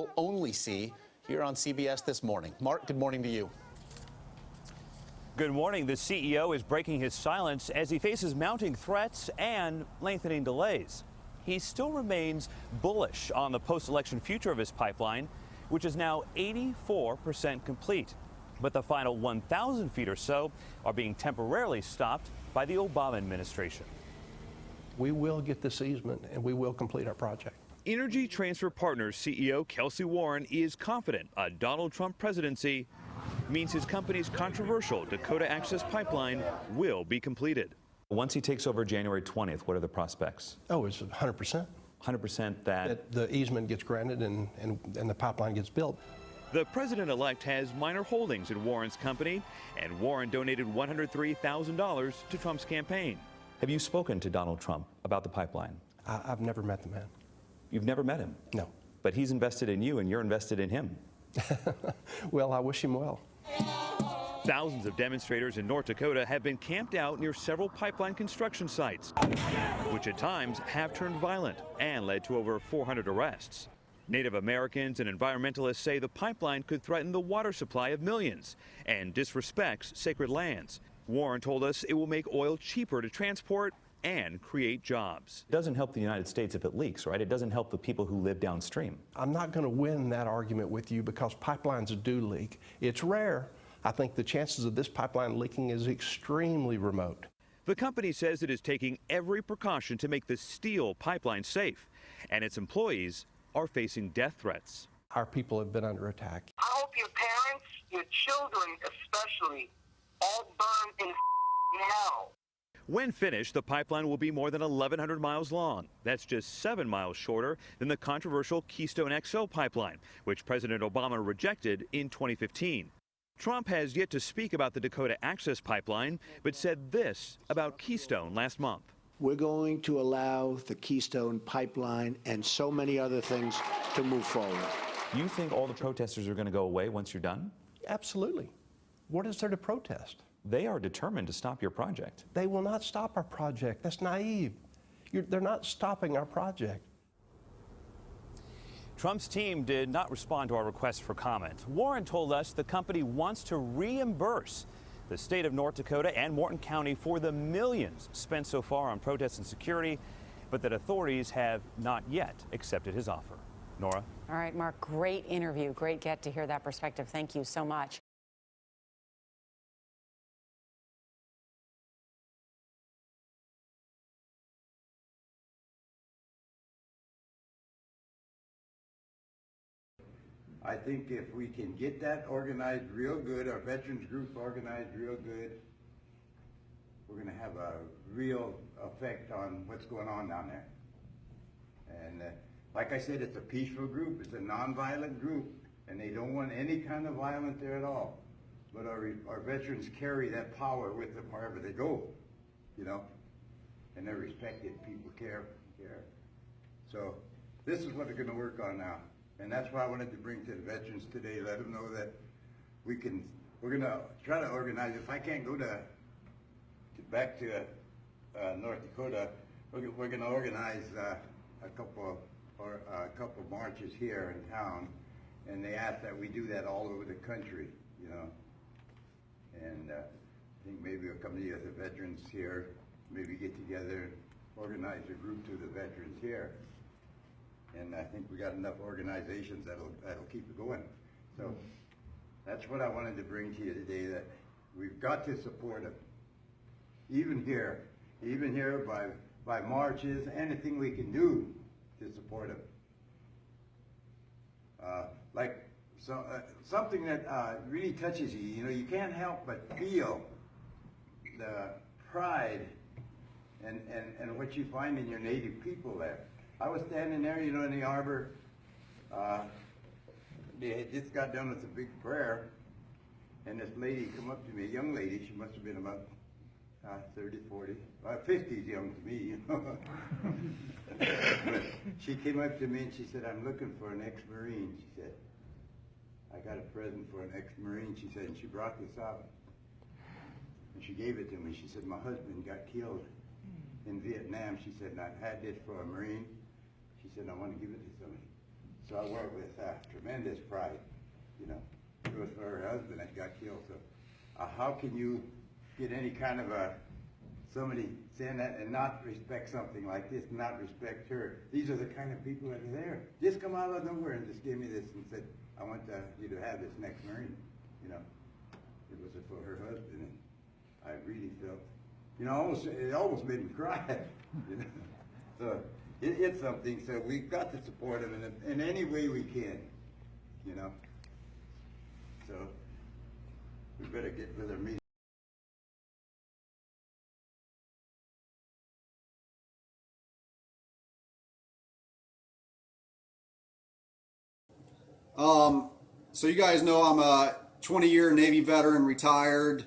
will only see here on CBS This Morning. Mark, good morning to you. Good morning. The CEO is breaking his silence as he faces mounting threats and lengthening delays. He still remains bullish on the post-election future of his pipeline, which is now 84% complete. But the final 1,000 feet or so are being temporarily stopped by the Obama administration. We will get this easement and we will complete our project. Energy Transfer Partners CEO Kelcy Warren is confident a Donald Trump presidency means his company's controversial Dakota Access Pipeline will be completed. Once he takes over January 20th, what are the prospects? Oh, it's 100%. 100% that the easement gets granted and the pipeline gets built. The president-elect has minor holdings in Warren's company, and Warren donated $103,000 to Trump's campaign. Have you spoken to Donald Trump about the pipeline? I've never met the man. You've never met him? No. But he's invested in you and you're invested in him. Well, I wish him well. Thousands of demonstrators in North Dakota have been camped out near several pipeline construction sites, which at times have turned violent and led to over 400 arrests. Native Americans and environmentalists say the pipeline could threaten the water supply of millions and disrespects sacred lands. Warren told us it will make oil cheaper to transport and create jobs. It doesn't help the United States if it leaks, right? It doesn't help the people who live downstream. I'm not going to win that argument with you because pipelines do leak. It's rare. I think the chances of this pipeline leaking is extremely remote. The company says it is taking every precaution to make the steel pipeline safe, and its employees are facing death threats. Our people have been under attack. I hope your parents, your children especially, all burn in hell. When finished, the pipeline will be more than 1,100 miles long. That's just 7 miles shorter than the controversial Keystone XL pipeline, which President Obama rejected in 2015. Trump has yet to speak about the Dakota Access Pipeline, but said this about Keystone last month. We're going to allow the Keystone Pipeline and so many other things to move forward. You think all the protesters are going to go away once you're done? Absolutely. What is there to protest? They are determined to stop your project. They will not stop our project. That's naive. They're not stopping our project. Trump's team did not respond to our request for comment. Warren told us the company wants to reimburse the state of North Dakota and Morton County for the millions spent so far on protests and security, but that authorities have not yet accepted his offer. Nora? All right, Mark, great interview. Great get to hear that perspective. Thank you so much. I think if we can get that organized real good, our veterans group organized real good, we're going to have a real effect on what's going on down there. And like I said, it's a peaceful group, it's a nonviolent group, and they don't want any kind of violence there at all. But our veterans carry that power with them wherever they go, you know, and they're respected, people care. So this is what they're going to work on now. And that's why I wanted to bring to the veterans today, let them know that we're going to try to organize. If I can't go back to North Dakota, we're going to organize a couple marches here in town, and they ask that we do that all over the country, you know. And I think maybe a couple of the veterans here, maybe get together and organize a group to the veterans here. And I think we got enough organizations that'll keep it going. So that's what I wanted to bring to you today, that we've got to support them. Even here by marches, anything we can do to support them. Something that really touches you. You know, you can't help but feel the pride and what you find in your native people there. I was standing there, you know, in the arbor. They had just got done with a big prayer, and this lady come up to me, a young lady. She must have been about 30, 40, 50's young to me, you know. But she came up to me and she said, "I'm looking for an ex-Marine." She said, "I got a present for an ex-Marine," she said, and she brought this out. And she gave it to me. She said, "My husband got killed in Vietnam." She said, "And I had this for a Marine." She said, "I want to give it to somebody." So I wore it with tremendous pride, you know. It was for her husband that got killed. So how can you get any kind of somebody saying that and not respect something like this, not respect her? These are the kind of people that are there. Just come out of nowhere and just gave me this and said, I want you to have this next Marine, you know. It was for her husband, and I really felt, you know, it almost made me cry, you know. So it's something, so we've got to support them in any way we can, you know. So we better get with our meeting. So you guys know I'm a 20-year Navy veteran, retired.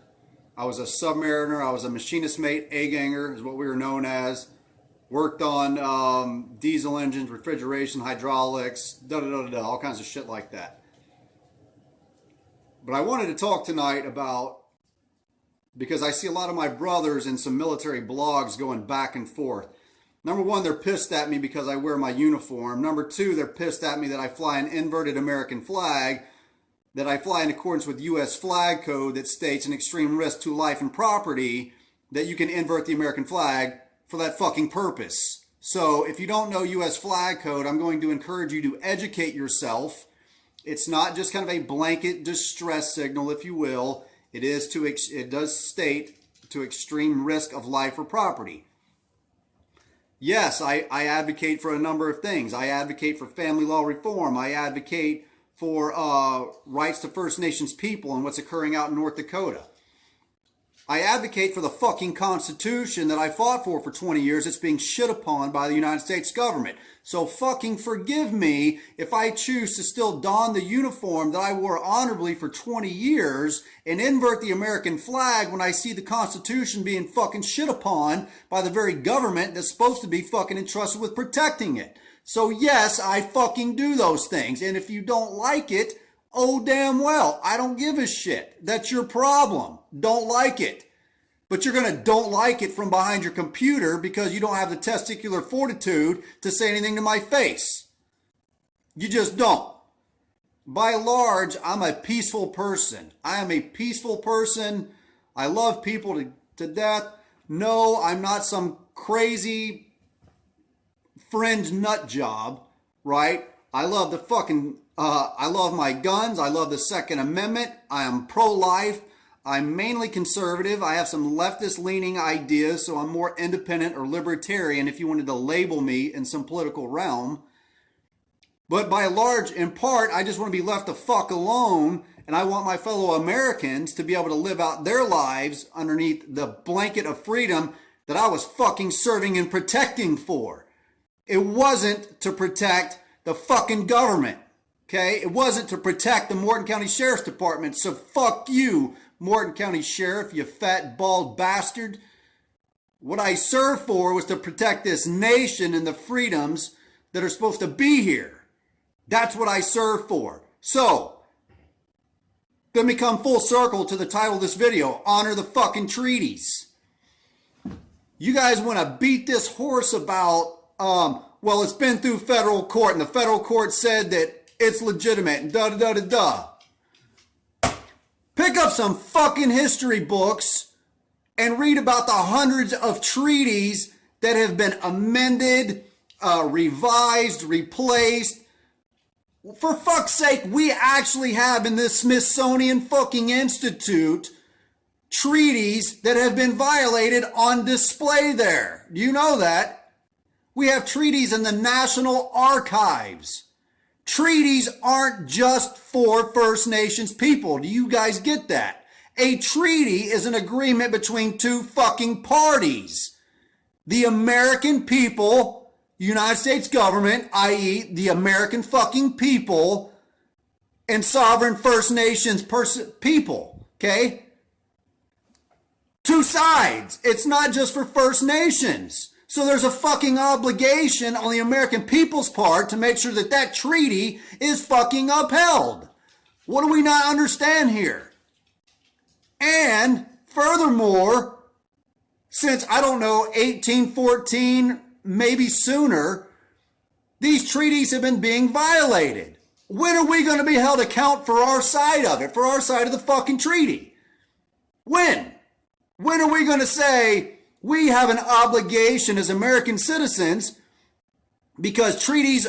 I was a submariner. I was a machinist mate, A-ganger is what we were known as. Worked on diesel engines, refrigeration, hydraulics, all kinds of shit like that. But I wanted to talk tonight about, because I see a lot of my brothers in some military blogs going back and forth. Number one, they're pissed at me because I wear my uniform. Number two, they're pissed at me that I fly an inverted American flag, that I fly in accordance with U.S. flag code that states an extreme risk to life and property, that you can invert the American flag for that fucking purpose. So if you don't know U.S. flag code, I'm going to encourage you to educate yourself. It's not just kind of a blanket distress signal, if you will. It does state to extreme risk of life or property. Yes, I advocate for a number of things. I advocate for family law reform. I advocate for rights to First Nations people and what's occurring out in North Dakota. I advocate for the fucking Constitution that I fought for 20 years. It's being shit upon by the United States government. So fucking forgive me if I choose to still don the uniform that I wore honorably for 20 years and invert the American flag when I see the Constitution being fucking shit upon by the very government that's supposed to be fucking entrusted with protecting it. So yes, I fucking do those things. And if you don't like it, oh damn well, I don't give a shit. That's your problem. Don't like it. But you're going to don't like it from behind your computer because you don't have the testicular fortitude to say anything to my face. You just don't. By and large, I'm a peaceful person. I am a peaceful person. I love people to death. No, I'm not some crazy fringe nut job, right? I love the fucking, I love my guns. I love the Second Amendment. I am pro-life. I'm mainly conservative. I have some leftist leaning ideas, so I'm more independent or libertarian if you wanted to label me in some political realm. But by and large, in part, I just want to be left the fuck alone, and I want my fellow Americans to be able to live out their lives underneath the blanket of freedom that I was fucking serving and protecting for. It wasn't to protect the fucking government, okay? It wasn't to protect the Morton County Sheriff's Department, so fuck you, Morton County Sheriff, you fat, bald bastard. What I served for was to protect this nation and the freedoms that are supposed to be here. That's what I served for. So, let me come full circle to the title of this video, Honor the fucking Treaties. You guys want to beat this horse about, well, it's been through federal court and the federal court said that it's legitimate and da-da-da-da-da. Pick up some fucking history books and read about the hundreds of treaties that have been amended, revised, replaced. For fuck's sake, we actually have in this Smithsonian fucking Institute treaties that have been violated on display there. Do you know that? We have treaties in the National Archives. Treaties aren't just for First Nations people. Do you guys get that? A treaty is an agreement between two fucking parties. The American people, United States government, i.e. the American fucking people, and sovereign First Nations people, okay? Two sides. It's not just for First Nations. So there's a fucking obligation on the American people's part to make sure that that treaty is fucking upheld. What do we not understand here? And furthermore, since, I don't know, 1814, maybe sooner, These treaties have been being violated. When are we going to be held account for our side of it, for our side of the fucking treaty? When? When are we going to say we have an obligation as American citizens, because treaties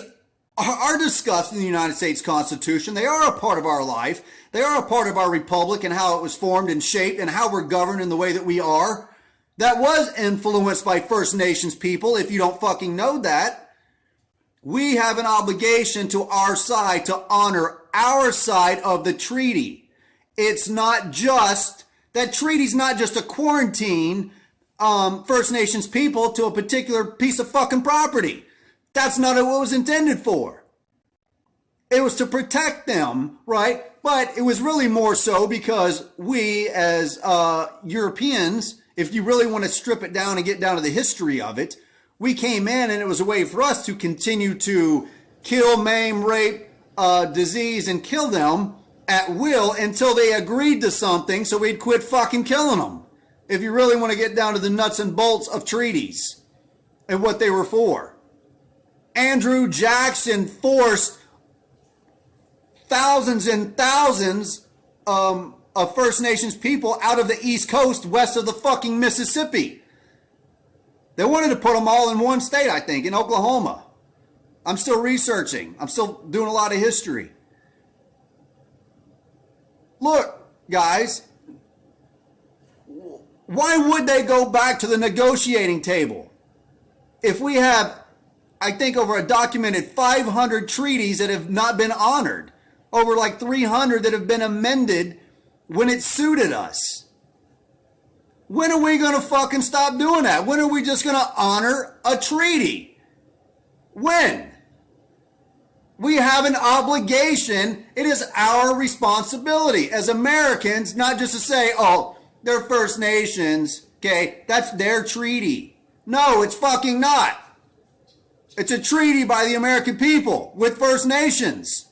are discussed in the United States Constitution. They are a part of our life. They are a part of our republic and how it was formed and shaped and how we're governed in the way that we are. That was influenced by First Nations people, if you don't fucking know that. We have an obligation to our side to honor our side of the treaty. It's not just, that treaty's not just a quarantine First Nations people to a particular piece of fucking property. That's not what it was intended for. It was to protect them, right? But it was really more so because we as Europeans, if you really want to strip it down and get down to the history of it, we came in and it was a way for us to continue to kill, maim, rape, disease, and kill them at will until they agreed to something, so we'd quit fucking killing them. If you really want to get down to the nuts and bolts of treaties and what they were for. Andrew Jackson forced thousands and thousands of First Nations people out of the East Coast west of the fucking Mississippi. They wanted to put them all in one state, I think, in Oklahoma. I'm still researching. I'm still doing a lot of history. Look, guys, why would they go back to the negotiating table? If we have, I think, over a documented 500 treaties that have not been honored, over like 300 that have been amended when it suited us. When are we going to fucking stop doing that? When are we just going to honor a treaty? When? We have an obligation. It is our responsibility as Americans, not just to say, oh, they're First Nations, okay, that's their treaty. No, it's fucking not. It's a treaty by the American people with First Nations.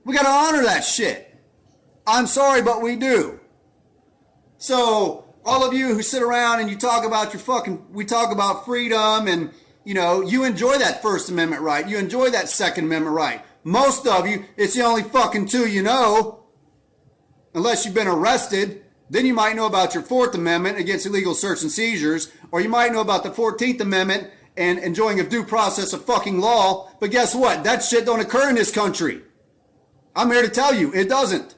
We got to honor that shit. I'm sorry, but we do. So all of you who sit around and you talk about we talk about freedom and, you know, you enjoy that First Amendment right. You enjoy that Second Amendment right. Most of you, it's the only fucking two you know. Unless you've been arrested, then you might know about your Fourth Amendment against illegal search and seizures, or you might know about the 14th Amendment and enjoying a due process of fucking law. But guess what? That shit don't occur in this country. I'm here to tell you, it doesn't.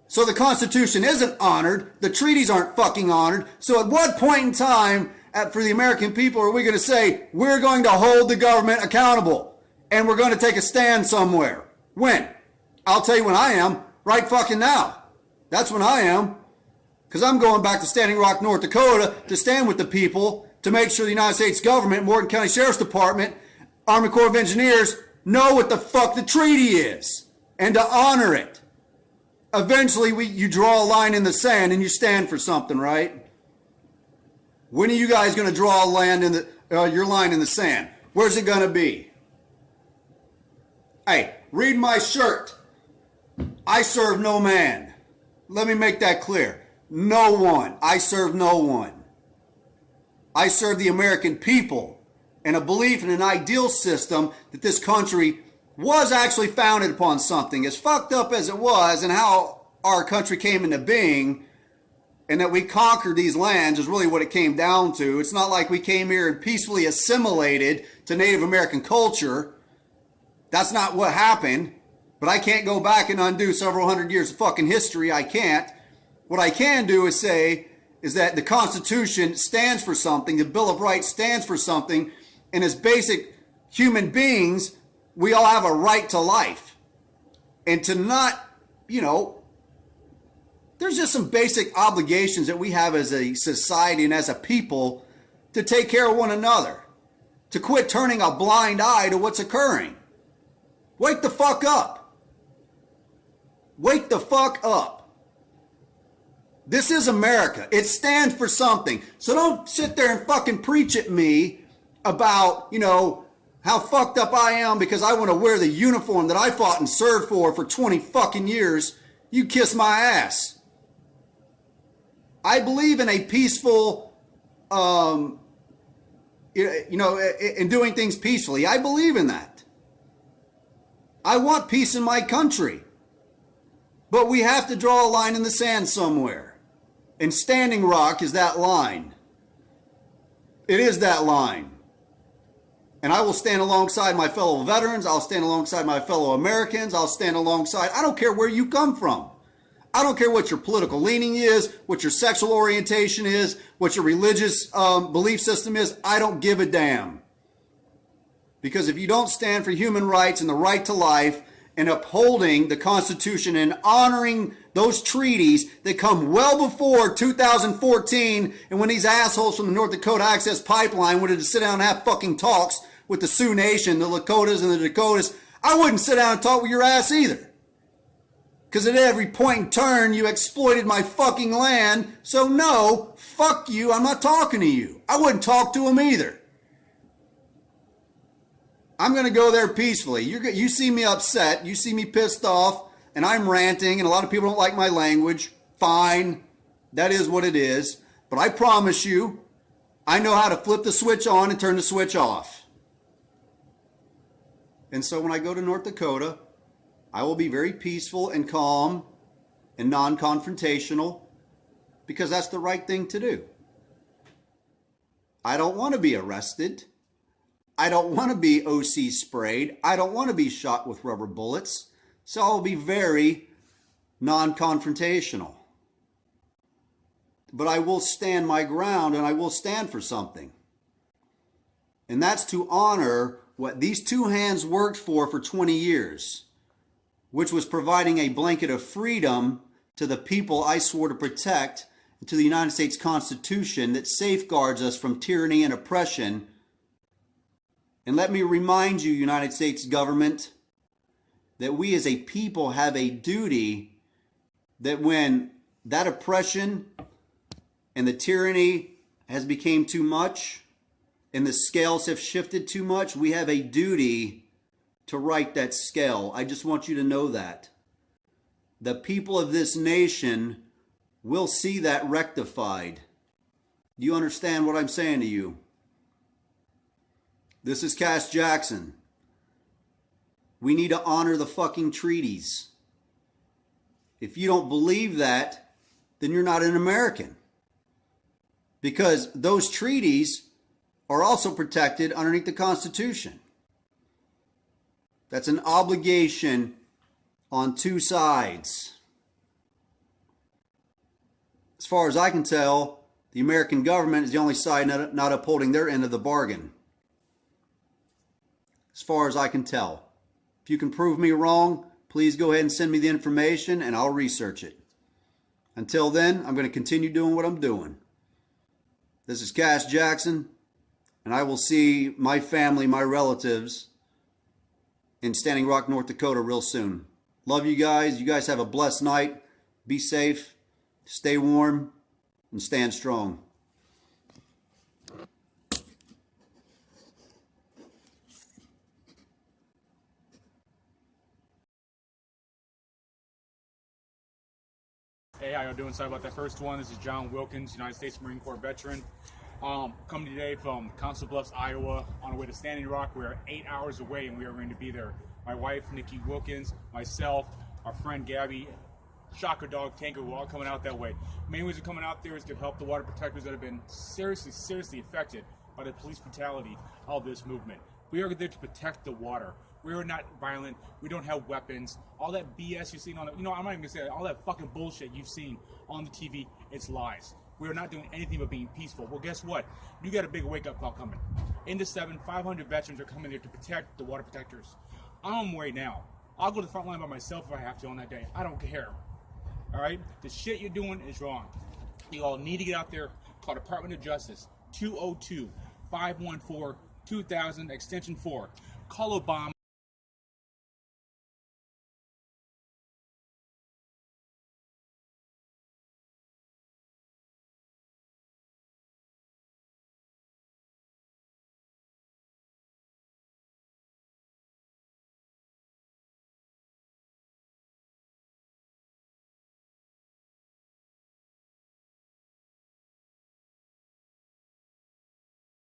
So the Constitution isn't honored. The treaties aren't fucking honored. So at what point in time for the American people are we going to say, we're going to hold the government accountable and we're going to take a stand somewhere? When? I'll tell you when I am. Right fucking now. That's when I am. Because I'm going back to Standing Rock, North Dakota to stand with the people to make sure the United States government, Morton County Sheriff's Department, Army Corps of Engineers know what the fuck the treaty is and to honor it. Eventually, you draw a line in the sand and you stand for something, right? When are you guys going to draw your line in the sand? Where's it going to be? Hey, read my shirt. I serve no man. Let me make that clear. No one. I serve no one. I serve the American people and a belief in an ideal system that this country was actually founded upon something. As fucked up as it was and how our country came into being and that we conquered these lands is really what it came down to. It's not like we came here and peacefully assimilated to Native American culture. That's not what happened. But I can't go back and undo several hundred years of fucking history. I can't. What I can do is say is that the Constitution stands for something. The Bill of Rights stands for something. And as basic human beings, we all have a right to life. And to not, you know, there's just some basic obligations that we have as a society and as a people to take care of one another. To quit turning a blind eye to what's occurring. Wake the fuck up. Wake the fuck up. This is America. It stands for something. So don't sit there and fucking preach at me about, you know, how fucked up I am because I want to wear the uniform that I fought and served for 20 fucking years. You kiss my ass. I believe in a peaceful in doing things peacefully. I believe in that. I want peace in my country. But we have to draw a line in the sand somewhere. And Standing Rock is that line. It is that line. And I will stand alongside my fellow veterans. I'll stand alongside my fellow Americans. I'll stand alongside. I don't care where you come from. I don't care what your political leaning is, what your sexual orientation is, what your religious belief system is. I don't give a damn. Because if you don't stand for human rights and the right to life and upholding the Constitution and honoring those treaties that come well before 2014 and when these assholes from the North Dakota Access Pipeline wanted to sit down and have fucking talks with the Sioux Nation, the Lakotas and the Dakotas, I wouldn't sit down and talk with your ass either. Because at every point and turn, you exploited my fucking land. So no, fuck you, I'm not talking to you. I wouldn't talk to them either. I'm going to go there peacefully. You see me upset, you see me pissed off, and I'm ranting, and a lot of people don't like my language. Fine, that is what it is. But I promise you, I know how to flip the switch on and turn the switch off. And so when I go to North Dakota, I will be very peaceful and calm and non-confrontational because that's the right thing to do. I don't want to be arrested. I don't want to be OC sprayed. I don't want to be shot with rubber bullets. So I'll be very non-confrontational. But I will stand my ground and I will stand for something. And that's to honor what these two hands worked for 20 years, which was providing a blanket of freedom to the people I swore to protect and to the United States Constitution that safeguards us from tyranny and oppression. And let me remind you, United States government, that we as a people have a duty that when that oppression and the tyranny has become too much and the scales have shifted too much, we have a duty to right that scale. I just want you to know that. The people of this nation will see that rectified. Do you understand what I'm saying to you? This is Cass Jackson. We need to honor the fucking treaties. If you don't believe that, then you're not an American. Because those treaties are also protected underneath the Constitution. That's an obligation on two sides. As far as I can tell, the American government is the only side not upholding their end of the bargain. As far as I can tell. If you can prove me wrong, please go ahead and send me the information and I'll research it. Until then, I'm going to continue doing what I'm doing. This is Cass Jackson, and I will see my family, my relatives, in Standing Rock, North Dakota real soon. Love you guys. You guys have a blessed night. Be safe, stay warm, and stand strong. Hey, how y'all doing? Sorry about that first one. This is John Wilkins, United States Marine Corps veteran. Coming today from Council Bluffs, Iowa, on our way to Standing Rock. We're 8 hours away and we are going to be there. My wife, Nikki Wilkins, myself, our friend Gabby, Shocker Dog, Tanker, we're all coming out that way. Main reason we're coming out there is to help the water protectors that have been seriously affected by the police brutality of this movement. We are there to protect the water. We are not violent. We don't have weapons. All that BS you've seen on the, I'm not even gonna say that. All that fucking bullshit you've seen on the TV, it's lies. We are not doing anything but being peaceful. Well, guess what? You got a big wake-up call coming. In the 500 veterans are coming there to protect the water protectors. I'm on my way now. I'll go to the front line by myself if I have to on that day. I don't care. All right? The shit you're doing is wrong. You all need to get out there. Call Department of Justice, 202-514-2000, extension 4. Call Obama.